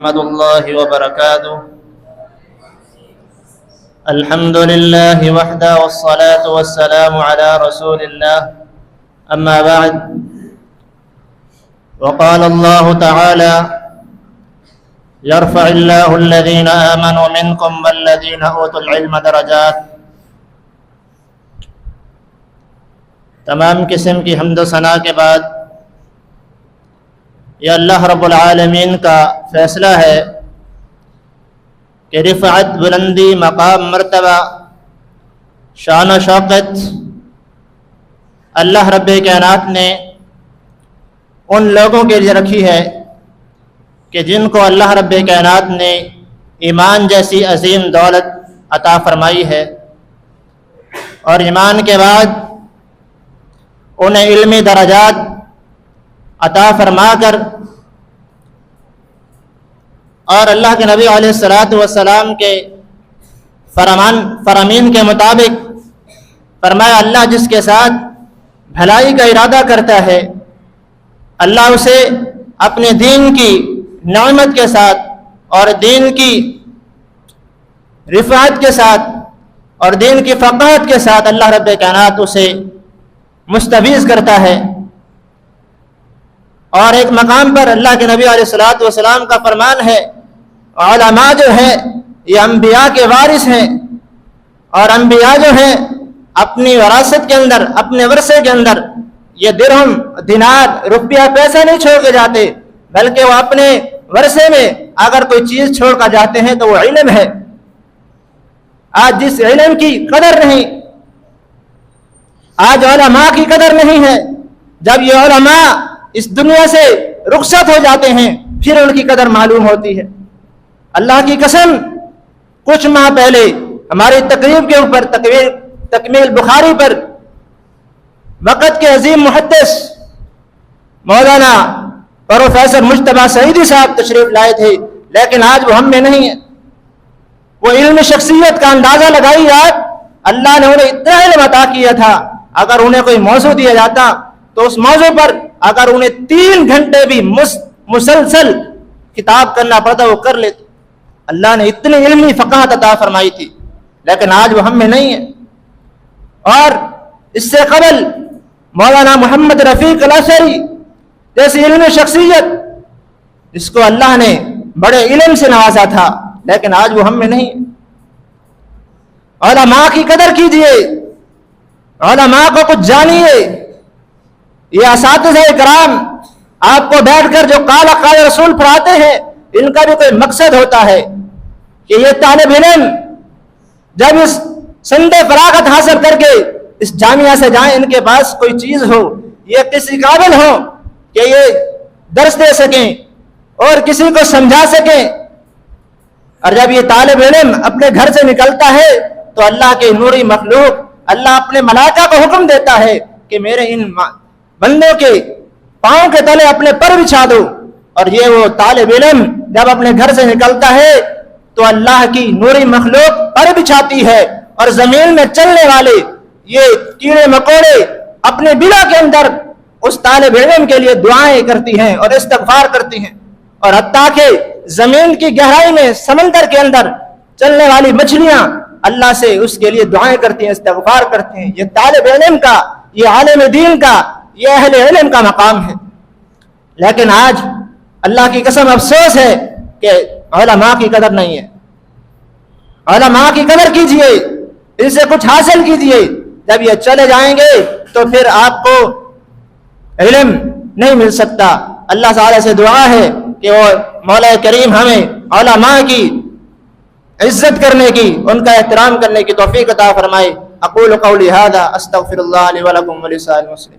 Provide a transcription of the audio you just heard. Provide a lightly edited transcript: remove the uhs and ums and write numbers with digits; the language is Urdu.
ورحمۃ اللہ وبرکاتہ الحمد للہ وحدہ والصلاة والسلام علی رسول اللہ اما بعد وقال اللہ تعالی يرفع اللہ الذین آمنوا منکم والذین اوتوا العلم درجات۔ تمام قسم کی حمد و ثنا کے بعد یہ اللہ رب العالمین کا فیصلہ ہے کہ رفعت، بلندی، مقام، مرتبہ، شان و شوکت اللہ رب کائنات نے ان لوگوں کے لیے رکھی ہے کہ جن کو اللہ رب کائنات نے ایمان جیسی عظیم دولت عطا فرمائی ہے، اور ایمان کے بعد انہیں علمی درجات عطا فرما کر اور اللہ کے نبی علیہ السلام کے فرامین کے مطابق فرمایا اللہ جس کے ساتھ بھلائی کا ارادہ کرتا ہے اللہ اسے اپنے دین کی نعمت کے ساتھ اور دین کی رفعت کے ساتھ اور دین کی فقاہت کے ساتھ اللہ رب کائنات اسے مستفیض کرتا ہے۔ اور ایک مقام پر اللہ کے نبی علیہ السلام کا فرمان ہے علماء جو ہے یہ انبیاء کے وارث ہیں، اور انبیاء جو ہیں اپنی وراثت کے اندر، اپنے ورثے کے اندر یہ درہم، دینار، روپیہ، پیسہ نہیں چھوڑ کے جاتے، بلکہ وہ اپنے ورثے میں اگر کوئی چیز چھوڑ کر جاتے ہیں تو وہ علم ہے۔ آج جس علم کی قدر نہیں، آج علماء کی قدر نہیں ہے، جب یہ علماء اس دنیا سے رخصت ہو جاتے ہیں پھر ان کی قدر معلوم ہوتی ہے۔ اللہ کی قسم کچھ ماہ پہلے ہماری تقریب کے اوپر تکمیل بخاری پر وقت کے عظیم محدث مولانا پروفیسر مجتبیٰ سعیدی صاحب تشریف لائے تھے، لیکن آج وہ ہم میں نہیں ہے۔ وہ علم شخصیت کا اندازہ لگائی آپ، اللہ نے انہیں اتنا علم عطا کیا تھا، اگر انہیں کوئی موضوع دیا جاتا تو اس موضوع پر اگر انہیں 3 گھنٹے بھی مسلسل کتاب کرنا پڑتا وہ کر لیتے۔ اللہ نے اتنی علمی فقاہت عطا فرمائی تھی، لیکن آج وہ ہم میں نہیں ہے۔ اور اس سے قبل مولانا محمد رفیق الاشعری جیسی علمی شخصیت جس کو اللہ نے بڑے علم سے نوازا تھا، لیکن آج وہ ہم میں نہیں ہے۔ علماء کی قدر کیجئے، علماء کو کچھ جانیے۔ یہ اساتذہ کرام آپ کو بیٹھ کر جو قال قال رسول پڑھاتے ہیں، ان کا بھی کوئی مقصد ہوتا ہے کہ یہ طالب علم جب اس سند فراغت حاصل کر کے اس جامعہ سے جائیں، ان کے پاس کوئی چیز ہو، یہ کسی قابل ہو کہ یہ درس دے سکیں اور کسی کو سمجھا سکیں۔ اور جب یہ طالب علم اپنے گھر سے نکلتا ہے تو اللہ کے نوری مخلوق، اللہ اپنے ملائکہ کو حکم دیتا ہے کہ میرے ان بندوں کے پاؤں کے تلے اپنے پر بچھا دو۔ اور یہ وہ طالب علم جب اپنے گھر سے نکلتا ہے تو اللہ کی نوری مخلوق پر بچھاتی ہے، اور زمین میں چلنے والے یہ کیڑے مکوڑے اپنے بلا کے اندر اس طالب علم کے لیے دعائیں کرتی ہیں اور استغفار کرتی ہیں، اور حتیٰ کہ زمین کی گہرائی میں سمندر کے اندر چلنے والی مچھلیاں اللہ سے اس کے لیے دعائیں کرتی ہیں، استغفار کرتے ہیں۔ یہ طالب علم کا، یہ عالم دین کا، یہ اہل علم کا مقام ہے۔ لیکن آج اللہ کی قسم افسوس ہے کہ علماء کی قدر نہیں ہے۔ علماء کی قدر کیجئے، ان سے کچھ حاصل کیجئے۔ جب یہ چلے جائیں گے تو پھر آپ کو علم نہیں مل سکتا۔ اللہ تعالی سے دعا ہے کہ وہ مولا کریم ہمیں علماء کی عزت کرنے کی، ان کا احترام کرنے کی توفیق عطا فرمائے۔ اقول قولی ھذا استغفر اللہ لی ولکم ولسائر المسلمین۔